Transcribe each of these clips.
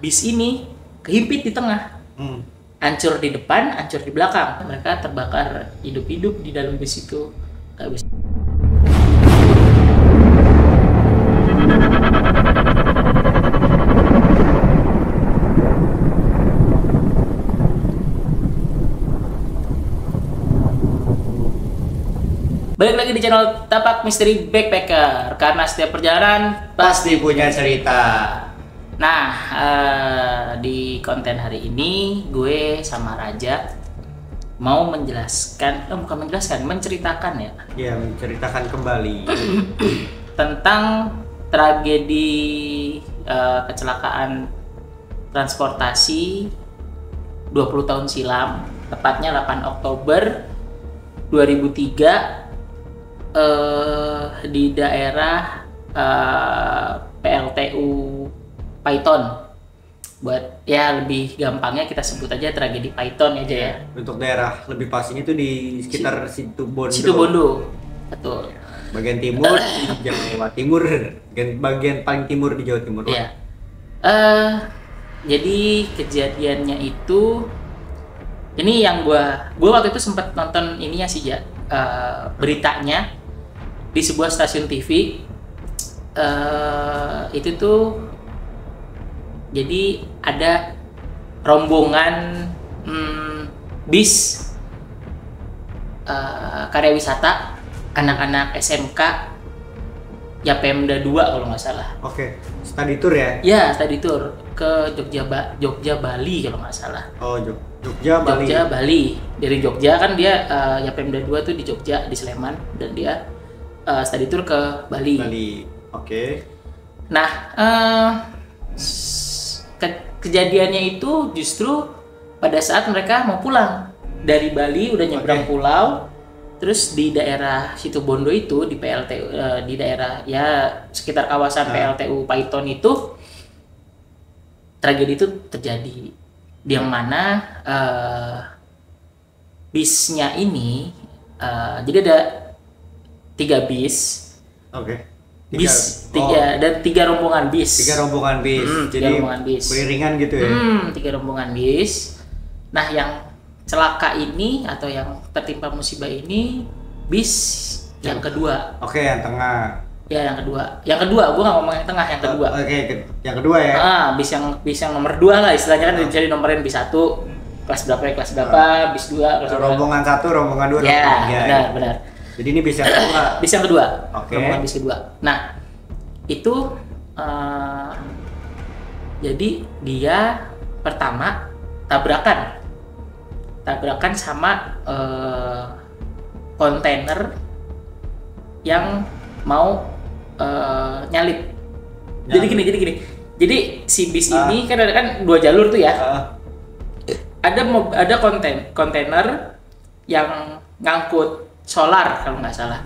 bis ini kehimpit di tengah. Hancur di depan, hancur di belakang. Mereka terbakar hidup-hidup di dalam bis itu. Nggak bisa. Balik lagi di channel Tapak Misteri Backpacker, karena setiap perjalanan Pasti punya cerita. Nah, di konten hari ini gue sama Raja mau menceritakan ya. Ya, menceritakan kembali tentang tragedi kecelakaan transportasi 20 tahun silam, tepatnya 8 Oktober 2003 di daerah PLTU Python. Buat ya lebih gampangnya kita sebut aja tragedi Python aja ya. Untuk daerah lebih pastinya itu di sekitar Situbondo. Situbondo, betul. Bagian timur di Jawa Timur, bagian paling timur di Jawa Timur. Iya. Jadi kejadiannya itu, ini yang gua waktu itu sempat nonton ininya sih ya, beritanya di sebuah stasiun TV. Itu tuh jadi ada rombongan bis karya wisata anak-anak SMK ya Pemda 2 kalau nggak salah. Oke, study tour ya? Ya, study tour ke Jogja Bali kalau nggak salah. Oh, Jogja Bali. Jogja Bali. Dari Jogja kan dia ya Pemda 2 tuh di Jogja, di Sleman, dan dia study tour ke Bali. Oke. Nah, kejadiannya itu justru pada saat mereka mau pulang dari Bali, udah nyebrang pulau, terus di daerah Situbondo itu di PLTU, di daerah ya sekitar kawasan PLTU Python itu tragedi itu terjadi, yang mana bisnya ini jadi ada 3 bis. Oke. Tiga rombongan bis. Jadi rombongan bis. Beriringan gitu ya. 3 rombongan bis. Nah, yang celaka ini atau yang tertimpa musibah ini bis yang kedua. Oke, yang tengah. Ya, yang kedua. Yang kedua, gua nggak ngomong yang tengah, yang kedua. Oke, yang kedua ya. Bis yang nomor 2 lah istilahnya, kan bisa dinomorin bis 1 kelas berapa ya, kelas berapa, bis 2, kelas berapa. Rombongan 1, rombongan 2, ya, rombongan 3. benar. Jadi ini bis yang kedua. Bis yang kedua. Oke. Rombongan bis kedua. Nah, itu jadi dia pertama tabrakan sama kontainer yang mau nyalip. Jadi gini. Jadi si bis ini kan ada 2 jalur tuh ya. Ada kontainer yang ngangkut solar kalau nggak salah.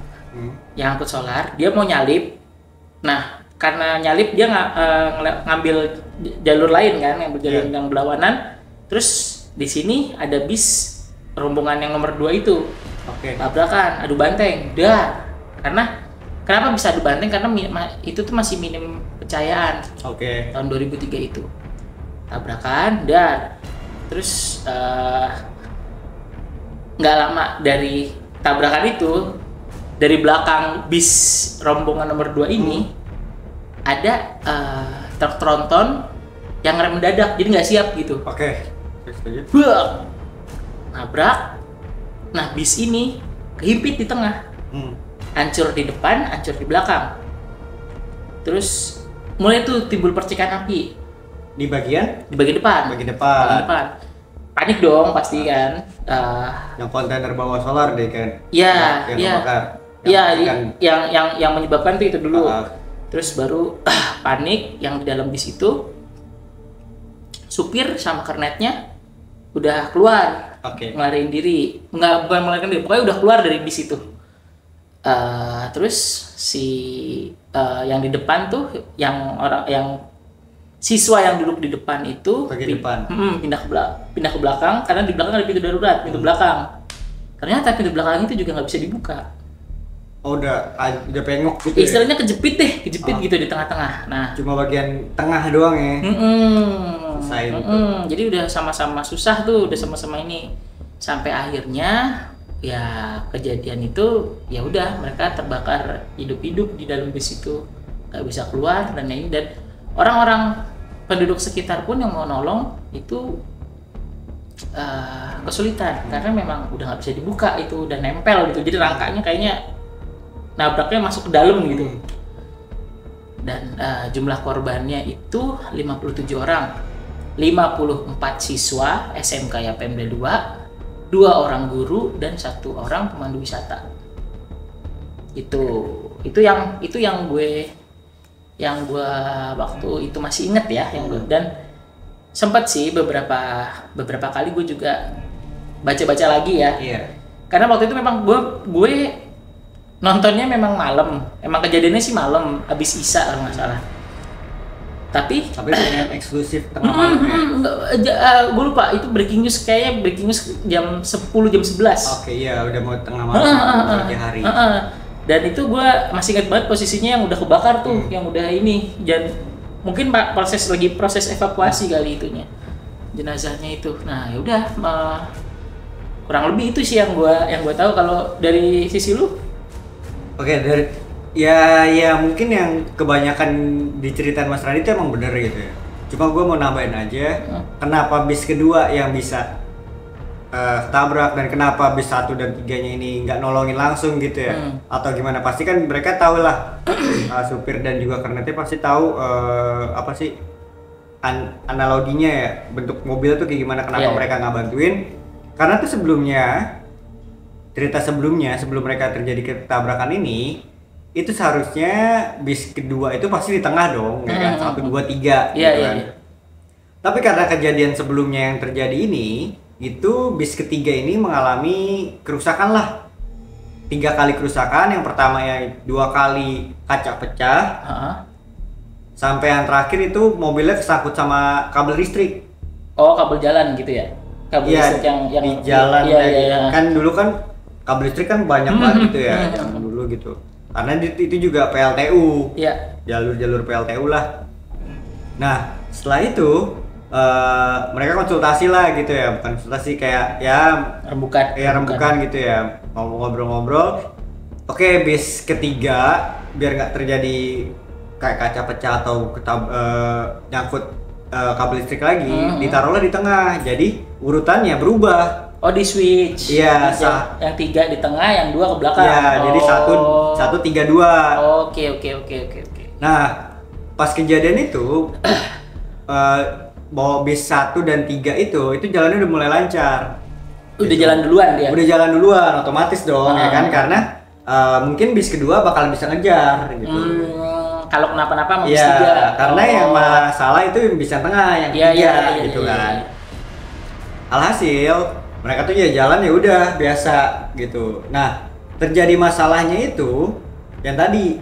Yang ngangkut solar, dia mau nyalip. Nah, karena nyalip dia ngambil jalur lain kan, ngambil jalur yang berlawanan. Terus di sini ada bis rombongan yang nomor 2 itu. Oke. Tabrakan, adu banteng. Karena kenapa bisa adu banteng? Karena itu tuh masih minim pencahayaan. Oke. Tahun 2003 itu. Tabrakan, terus nggak lama dari tabrakan itu, dari belakang bis rombongan nomor 2 ini ada truk tronton yang rem mendadak, jadi nggak siap gitu. Oke. Nabrak. Nah, bis ini kehimpit di tengah. Hancur di depan, hancur di belakang. Terus mulai tuh timbul percikan api Di bagian depan. Bagian depan. Panik dong pasti kan. Yang kontainer bawa solar deh kan. Iya. Yang menyebabkan itu dulu. Terus baru panik yang di dalam bis itu. Supir sama kernetnya udah keluar. Ngelariin diri. Bukan melarikan diri, pokoknya udah keluar dari bis itu. Terus si yang di depan tuh, yang siswa yang duduk di depan itu pindah ke belakang, karena di belakang ada pintu darurat, pintu belakang. Ternyata pintu belakang itu juga nggak bisa dibuka. Oh, udah pengok gitu. Istilahnya kejepit gitu di tengah-tengah. Nah, cuma bagian tengah doang ya. ngerasain itu. Jadi udah sama-sama susah tuh, udah sama-sama ini, sampai akhirnya ya kejadian itu ya udah mereka terbakar hidup-hidup di dalam bis itu, nggak bisa keluar dan ini, dan orang-orang penduduk sekitar pun yang mau nolong itu kesulitan karena memang udah nggak bisa dibuka itu dan nempel gitu, jadi rangkanya kayaknya nabraknya masuk ke dalam gitu. Dan jumlah korbannya itu 57 orang, 54 siswa SMK Yapemda 2, 2 orang guru dan 1 orang pemandu wisata. Itu yang gue waktu itu masih inget ya, yang gue, dan sempat sih beberapa kali gue juga baca-baca lagi ya. Karena waktu itu memang gue nontonnya memang malam, emang kejadiannya sih malam abis Isya kalau nggak salah. Tapi dengan eksklusif tengah malam gue lupa itu breaking news, kayaknya breaking news jam 10 jam 11. Oke, iya udah mau tengah malam, pagi hari. Dan itu gue masih ingat banget posisinya yang udah kebakar tuh, yang udah ini, dan mungkin proses evakuasi kali itunya jenazahnya itu. Nah ya udah, kurang lebih itu sih yang gue tahu. Kalau dari sisi lu? Oke, dari ya mungkin yang kebanyakan diceritain Mas Randi itu emang bener gitu ya. Cuma gue mau nambahin aja, kenapa bis kedua yang bisa ketabrak dan kenapa bis 1 dan 3-nya ini nggak nolongin langsung gitu ya, atau gimana? Pasti kan mereka tahu lah, supir dan juga kernetnya pasti tahu apa sih analoginya ya, bentuk mobil tuh kayak gimana, kenapa mereka nggak bantuin. Karena tuh cerita sebelumnya sebelum mereka terjadi ketabrakan ini, itu seharusnya bis kedua itu pasti di tengah dong, ya kan? 1, 2, 3 gitu kan. Tapi karena kejadian sebelumnya yang terjadi ini, itu bis ketiga ini mengalami kerusakan lah. 3 kali kerusakan. Yang pertama ya 2 kali kaca pecah, sampai yang terakhir itu mobilnya kesangkut sama kabel listrik. Oh, kabel jalan gitu ya? Kabel listrik yang di jalan. Kan dulu kan kabel listrik kan banyak banget gitu ya, zaman dulu gitu. Karena itu juga PLTU, jalur-jalur PLTU lah. Nah setelah itu mereka konsultasi lah gitu ya, bukan konsultasi, kayak rembukan gitu ya, mau ngobrol-ngobrol. Oke, bis ketiga biar nggak terjadi kayak kaca pecah atau nyangkut kabel listrik lagi, ditaruhlah di tengah, jadi urutannya berubah. Oh, di switch. Iya, yang 3 di tengah, yang 2 ke belakang. Iya, jadi 1 3 2. Oke. Nah, pas kejadian itu bawa bis 1 dan 3 itu jalannya udah mulai lancar. Udah gitu. Jalan duluan dia. Udah jalan duluan, otomatis dong ya kan, karena mungkin bis kedua bakal bisa ngejar gitu. Kalau kenapa-napa sama bis 3. Karena yang masalah itu bis yang tengah, yang 3 gitu kan. Alhasil mereka tuh ya jalan ya udah biasa gitu. Nah, terjadi masalahnya itu yang tadi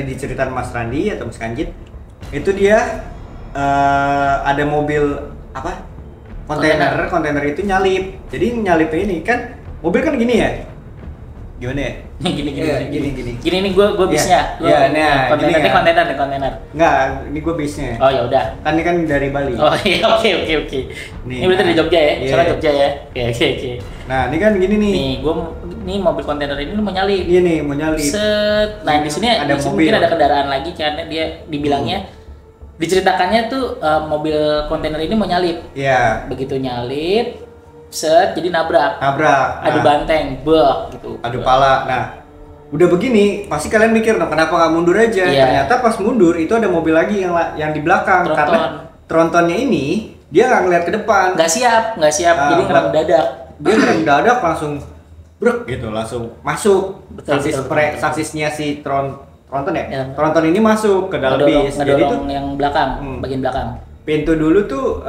diceritain Mas Randi atau Mas Kanjit, itu dia ada mobil kontainer itu nyalip. Jadi nyalipnya ini kan mobil kan gini ya, gimana ya? Gini nih gue Iya, bisnya. Kontainer. Enggak, ini gue bisnya. Oh ya udah. Kan ini kan dari Bali. Oh iya, oke. Ini berarti dari Jogja ya? Soalnya Jogja ya. Oke. Nah, ini kan gini nih. Nih mobil kontainer ini mau nyalip. Iya nih, mau nyalip. Set. Nah, di sini mungkin ada kendaraan lagi karena dia dibilangnya diceritakannya tuh mobil kontainer ini mau nyalip. Iya. Begitu nyalip, set, jadi nabrak. Adu banteng, gitu. Adu pala. Nah, udah begini, pasti kalian mikir dong, kenapa nggak mundur aja? Ternyata pas mundur itu ada mobil lagi yang di belakang. Karena trontonnya ini dia nggak ngeliat ke depan. Nggak siap. Jadi ngerem dadak. Dia ngerem dadak langsung brek gitu, langsung masuk. Saksisnya si tronton ya. Tronton ini masuk ke dalam bis. Jadi tuh yang belakang, bagian belakang. Pintu dulu tuh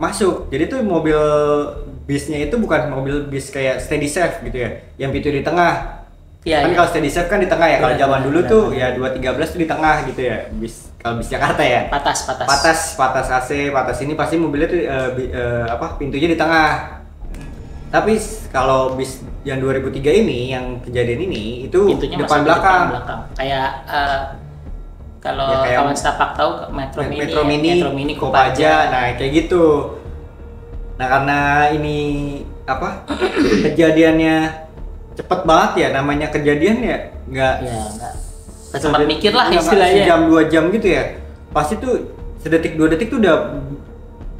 masuk. Jadi tuh mobil bisnya itu bukan mobil bis kayak steady safe gitu ya, yang pintu di tengah. Kan kalau steady safe kan di tengah ya. Kalau zaman dulu tuh ya 213 tuh di tengah gitu ya. Kalau bis Jakarta ya. Patas AC, patas ini pasti mobilnya tuh pintunya di tengah. Tapi kalau bis yang 2003 ini yang kejadian ini itu pintunya depan belakang. Kayak Kalau ya, kawan setapak tahu Metro Mini, Kopaja, nah kayak gitu. Nah karena ini apa kejadiannya cepet banget ya, namanya kejadian ya nggak sempat mikir lah istilahnya. Sejam 2 jam gitu ya, pasti tuh sedetik 2 detik tuh udah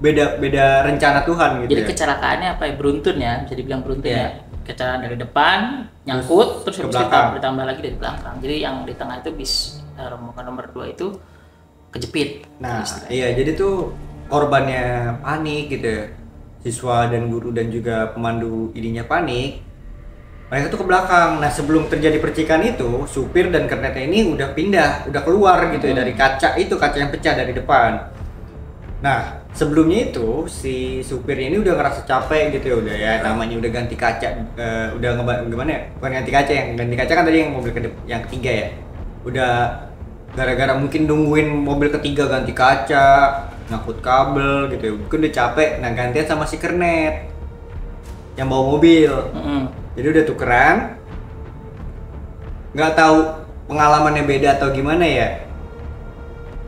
beda rencana Tuhan gitu. Jadi kecelakaannya apa ya, beruntun ya, bisa dibilang beruntun ya. Kecelakaan dari depan nyangkut terus ditambah lagi dari belakang. Jadi yang di tengah itu bis rombongan nomor 2 itu kejepit. Nah iya, jadi tuh korbannya panik gitu ya. Siswa dan guru dan juga pemandu ininya panik. Mereka tuh ke belakang. Nah sebelum terjadi percikan itu, supir dan kernetnya ini udah keluar gitu ya dari kaca yang pecah dari depan. Nah sebelumnya itu si supir ini udah ngerasa capek gitu ya, udah ya namanya udah ganti kaca, udah gimana ya, bukan ganti kaca, yang ganti kaca kan tadi yang mobil yang ketiga ya, udah gara-gara mungkin nungguin mobil ketiga ganti kaca, ngangkut kabel gitu ya, mungkin udah capek. Nah gantian sama si kernet yang bawa mobil. Jadi udah tukeran, nggak tahu pengalamannya beda atau gimana ya.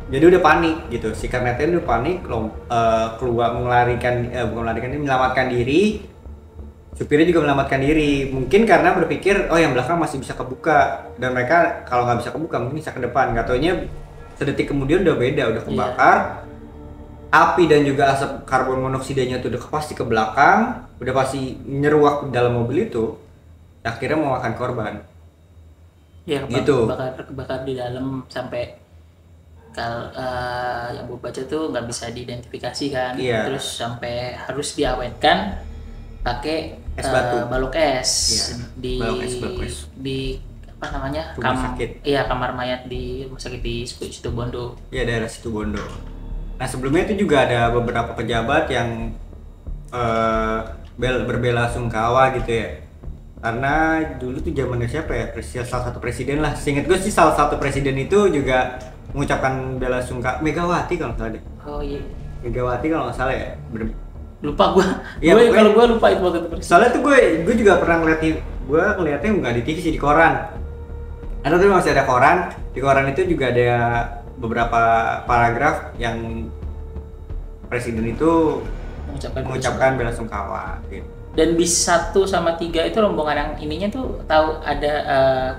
Jadi udah panik gitu, si kernetnya udah panik, keluar menyelamatkan diri. Supirnya juga menyelamatkan diri, mungkin karena berpikir yang belakang masih bisa kebuka dan mereka kalau nggak bisa kebuka mungkin bisa ke depan. Nggak taunya sedetik kemudian udah kebakar. Api dan juga asap karbon monoksidanya tuh udah pasti ke belakang, udah pasti nyeruak dalam mobil itu, akhirnya memakan korban. Ya, gitu. Kebakar di dalam sampai yang gue baca tuh nggak bisa diidentifikasi kan, terus sampai harus diawetkan pakai balok es di apa namanya, kamar mayat di rumah sakit di Situbondo. Iya, daerah Situbondo. Nah sebelumnya itu juga ada beberapa pejabat yang berbela sungkawa gitu ya, karena dulu tuh zamannya siapa ya, salah satu presiden lah, seingat gue sih salah satu presiden itu juga mengucapkan bela sungkawa, Megawati kalau nggak salah deh. Oh iya, Megawati kalau nggak salah ya. Lupa gue. Kalau gue lupa itu waktu itu. Soalnya tuh gue juga pernah ngeliatnya nggak di TV sih, di koran. Ada tuh masih ada koran. Di koran itu juga ada beberapa paragraf yang presiden itu mengucapkan bela sungkawa gitu. Dan bis 1 sama 3 itu rombongan yang ininya tuh tahu ada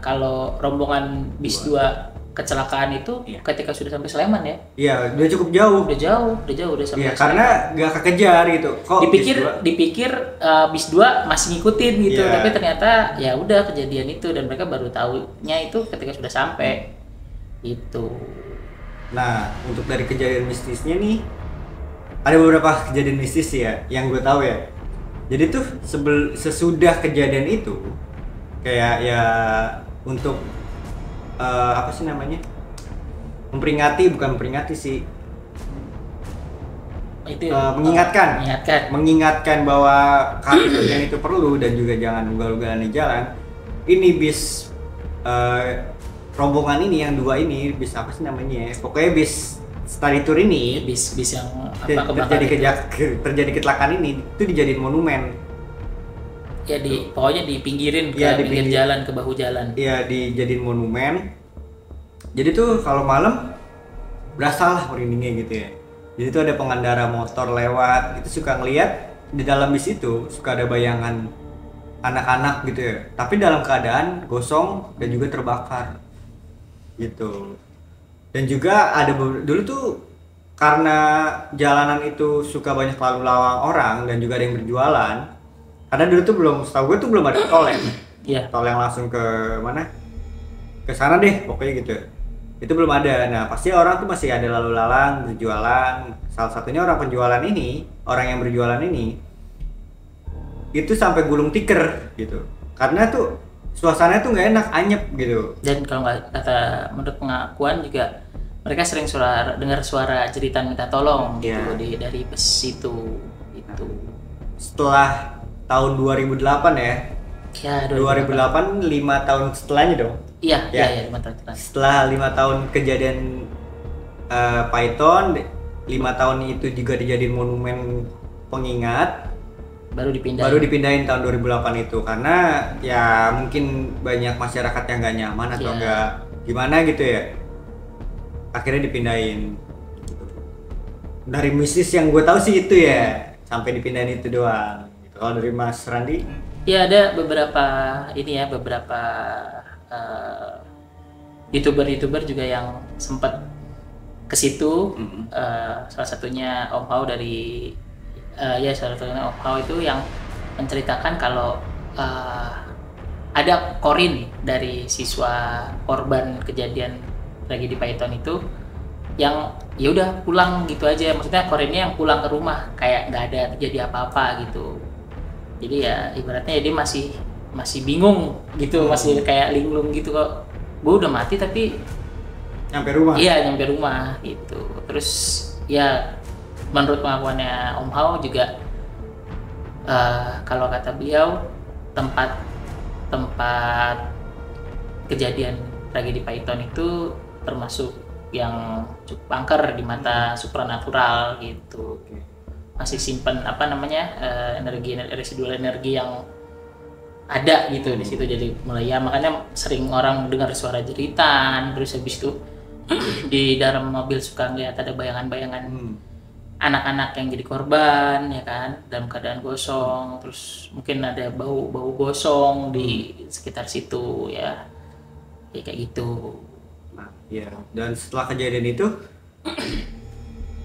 kalau rombongan bis 2 kecelakaan itu ketika sudah sampai Sleman ya? Iya, udah cukup jauh. Udah sampai. Iya, karena nggak kekejar gitu. Kok dipikir bis 2 masih ngikutin gitu, tapi ternyata ya udah kejadian itu dan mereka baru tahunya itu ketika sudah sampai. Itu. Nah, untuk dari kejadian mistisnya nih, ada beberapa kejadian mistis ya yang gue tahu ya. Jadi tuh sesudah kejadian itu, kayak ya untuk apa sih namanya, bukan memperingati sih, itu mengingatkan bahwa kejadian itu perlu dan juga jangan ugal-ugalan di jalan. Ini bis rombongan ini yang 2 ini, bis apa sih namanya, pokoknya bis study tour ini, bis yang terjadi kecelakaan ini itu dijadiin monumen. Ya pokoknya dipinggirin ke pinggir jalan, ke bahu jalan. Iya, dijadiin monumen. Jadi tuh kalau malam berasalah merindingnya gitu ya. Jadi tuh ada pengendara motor lewat, itu suka ngelihat di dalam bis itu suka ada bayangan anak-anak gitu ya. Tapi dalam keadaan gosong dan juga terbakar. Gitu. Dan juga ada dulu tuh karena jalanan itu suka banyak lalu lalang orang dan juga ada yang berjualan. Karena dulu tuh setahu gue tuh belum ada tol ya. Iya. Tol yang langsung ke mana? Ke sana deh pokoknya gitu. Itu belum ada. Nah, pasti orang tuh masih ada lalu lalang berjualan. Salah satunya orang yang berjualan ini itu sampai gulung tikar gitu. Karena tuh suasananya tuh nggak enak, anyep gitu. Dan kalau nggak menurut pengakuan juga mereka sering dengar suara jeritan minta tolong gitu dari bus itu. Setelah tahun 2008 ya. Ya, 2008 5 tahun setelahnya dong. Iya, 5 tahun setelah. Setelah 5 tahun kejadian Python, 5 tahun itu juga dijadiin monumen pengingat. Baru dipindahin tahun 2008 itu karena ya mungkin banyak masyarakat yang nggak nyaman atau nggak gimana gitu ya. akhirnya dipindahin. Dari bisnis yang gue tahu sih itu ya, sampai dipindahin itu doang. Gitu. Kalau dari Mas Randi? Ya ada beberapa ini ya, beberapa youtuber juga yang sempat ke situ. Salah satunya Om Hao dari salah satunya Om Hao itu yang menceritakan kalau ada korin dari siswa korban kejadian tragedi Python itu yang ya udah pulang gitu aja, maksudnya korinnya yang pulang ke rumah kayak nggak ada terjadi apa-apa gitu. Jadi ya ibaratnya dia masih bingung gitu, masih kayak linglung gitu, kok gue udah mati tapi nyampe rumah. Iya, nyampe rumah gitu. Terus ya menurut pengakuannya Om Hao juga kalau kata beliau tempat kejadian tragedi Python itu termasuk yang cukup angker di mata supranatural gitu. Masih simpen residual energi yang ada gitu di situ. Jadi mulai ya makanya sering orang dengar suara jeritan, terus habis itu di dalam mobil suka ngeliat ada bayangan-bayangan anak-anak yang jadi korban ya kan, dalam keadaan gosong, terus mungkin ada bau gosong di sekitar situ ya kayak gitu. Nah, ya. Dan setelah kejadian itu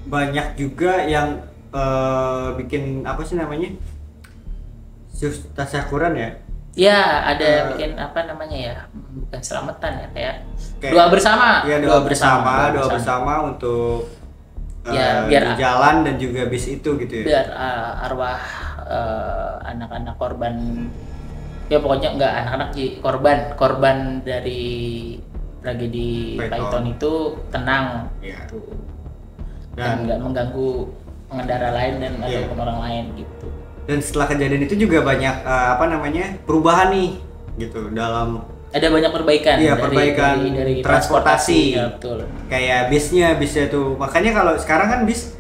banyak juga yang bikin apa sih namanya, tasyakuran ya? Ya ada bikin apa namanya ya, bukan selamatan ya, kayak doa bersama. Ya doa bersama untuk ya di biar jalan dan juga bis itu gitu ya. Biar arwah anak-anak korban, ya pokoknya enggak anak-anak korban dari tragedi Python itu tenang gitu. Dan nggak mengganggu pengendara lain dan ataupun orang lain gitu. Dan setelah kejadian itu juga banyak perubahan nih gitu dalam, ada banyak perbaikan. Iya, perbaikan dari transportasi. Ya, betul. Kayak bisnya tuh. Makanya kalau sekarang kan bis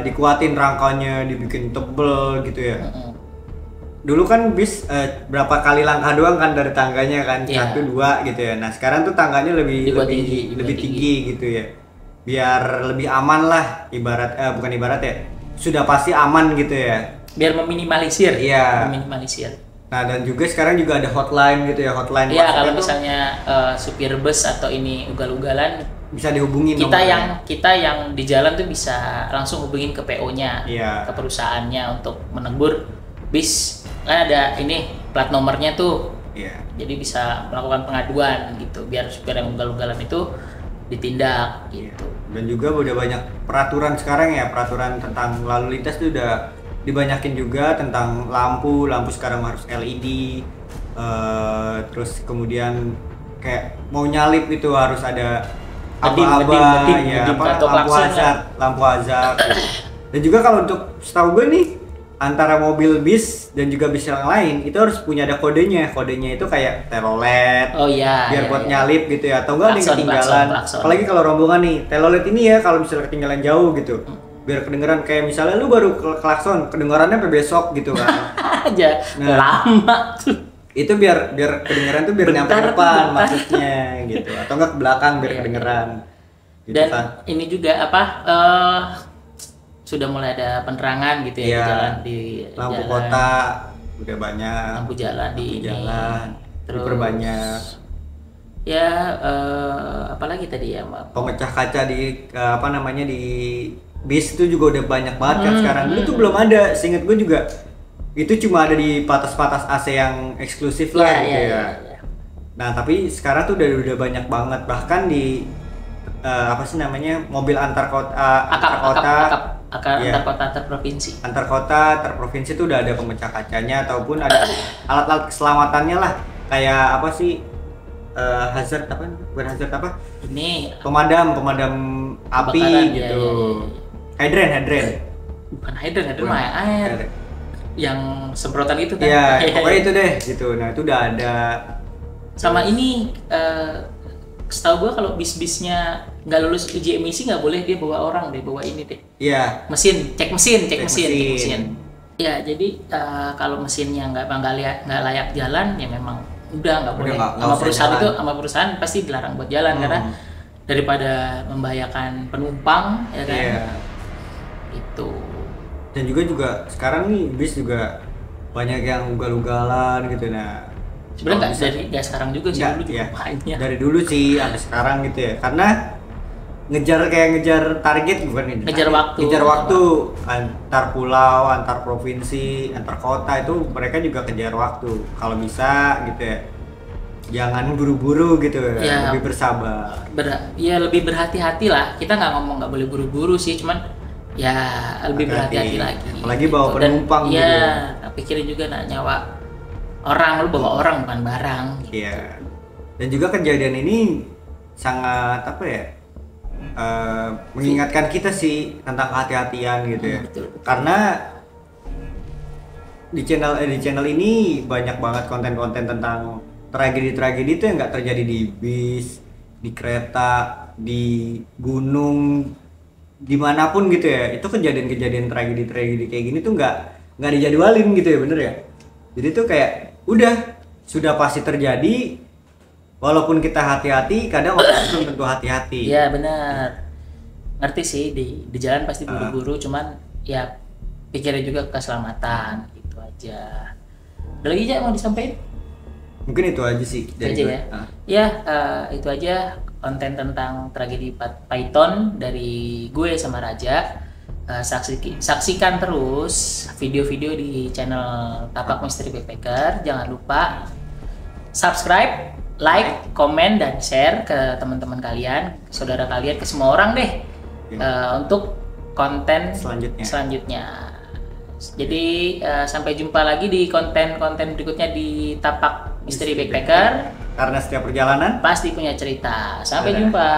dikuatin rangkanya, dibikin tebel gitu ya. Dulu kan bis berapa kali langkah doang kan dari tangganya kan, 1, 2 gitu ya. Nah sekarang tuh tangganya lebih tinggi gitu ya. Biar lebih aman lah, bukan ibarat ya. Sudah pasti aman gitu ya. Biar meminimalisir. Iya. Nah dan juga sekarang juga ada hotline gitu ya, hotline. Iya, kalau misalnya supir bus atau ini ugal-ugalan bisa dihubungin. Kita yang di jalan tuh bisa langsung hubungin ke PO-nya, ke perusahaannya untuk menegur bis. Kan ada ini plat nomornya tuh. Iya. Jadi bisa melakukan pengaduan gitu, biar supir yang ugal-ugalan itu ditindak gitu. Dan juga udah banyak peraturan sekarang ya, peraturan tentang lalu lintas tuh udah dibanyakin juga, tentang lampu sekarang harus LED, terus kemudian kayak mau nyalip itu harus ada aba-aba ya, lampu hazard. Dan juga kalau untuk setahu gue nih, antara mobil bis dan juga bis yang lain itu harus punya ada kodenya itu kayak telolet. Oh iya. Biar buat nyalip gitu ya, atau enggak ada yang ketinggalan. Apalagi kalau rombongan nih, telolet ini ya kalau misalnya ketinggalan jauh gitu. Biar kedengeran, kayak misalnya lu baru klakson, kedengarannya sampai besok gitu kan. Aja. Lama tuh. Itu biar kedengeran tuh biar nyampe depan maksudnya gitu. Atau enggak ke belakang biar kedengeran. Gitu. Dan ini juga sudah mulai ada penerangan gitu ya, di lampu jalan. Kota udah banyak. Lampu jalan terus diperbanyak. Ya apalagi tadi ya, pemecah kaca di di bis itu juga udah banyak banget kan sekarang. Dulu tuh belum ada, seinget gue juga itu cuma ada di patas-patas AC yang eksklusif lah gitu ya. Nah tapi sekarang tuh udah banyak banget, bahkan di mobil antar kota antar provinsi tuh udah ada pemecah kacanya, ataupun ada alat-alat keselamatannya lah, kayak hazard ini pemadam api gitu. Hydran bukan hydran mah air yang semprotan itu kan. Iya, pokoknya itu deh gitu. Nah itu udah ada. Sama ini setahu gua kalau bis-bisnya nggak lulus uji emisi nggak boleh dia bawa orang deh, bawa ini deh. Iya. Cek mesin. Ya jadi kalau mesinnya nggak layak jalan ya memang udah nggak boleh. Sama perusahaan pasti dilarang buat jalan, karena daripada membahayakan penumpang ya kan. Itu. Dan juga sekarang nih bis juga banyak yang ugal-ugalan gitu. Nah sebenarnya nggak sekarang juga sih, dulu juga banyak. Dari dulu sih sampai sekarang gitu ya, karena ngejar target, bukan ngejar waktu. Ngejar waktu antar pulau, antar provinsi, antar kota, itu mereka juga kejar waktu. Kalau bisa gitu ya, jangan buru-buru gitu ya, lebih bersabar. Ya lebih berhati-hati lah. Kita nggak ngomong nggak boleh buru-buru sih, cuman ya lebih berhati-hati lagi. Apalagi bawa penumpang gitu. Ya, pikirin juga nyawa orang, lu bawa orang bukan barang. Gitu. Iya. Dan juga kejadian ini sangat apa ya? Mengingatkan kita sih tentang kehati-hatian gitu ya. Betul. Karena di channel ini banyak banget konten-konten tentang tragedi-tragedi itu yang nggak terjadi di bis, di kereta, di gunung, dimanapun gitu ya. Itu kejadian-kejadian tragedi-tragedi kayak gini tuh nggak dijadwalin gitu ya, bener ya. Jadi tuh kayak udah sudah pasti terjadi, walaupun kita hati-hati, kadang orang belum tentu hati-hati. Iya benar, ngerti sih di jalan pasti buru-buru, cuman ya pikirin juga keselamatan gitu aja. Ada lagi aja mau disampaikan? Mungkin itu aja sih dari gue. Ya, itu aja konten tentang tragedi Python dari gue sama Raja. Saksikan terus video-video di channel Tapak Misteri Backpacker. Jangan lupa subscribe, like, komen, dan share ke teman-teman kalian, saudara kalian, ke semua orang deh, untuk konten selanjutnya. Jadi sampai jumpa lagi di konten-konten berikutnya di Tapak Misteri Backpacker. Karena setiap perjalanan pasti punya cerita. Sampai jumpa.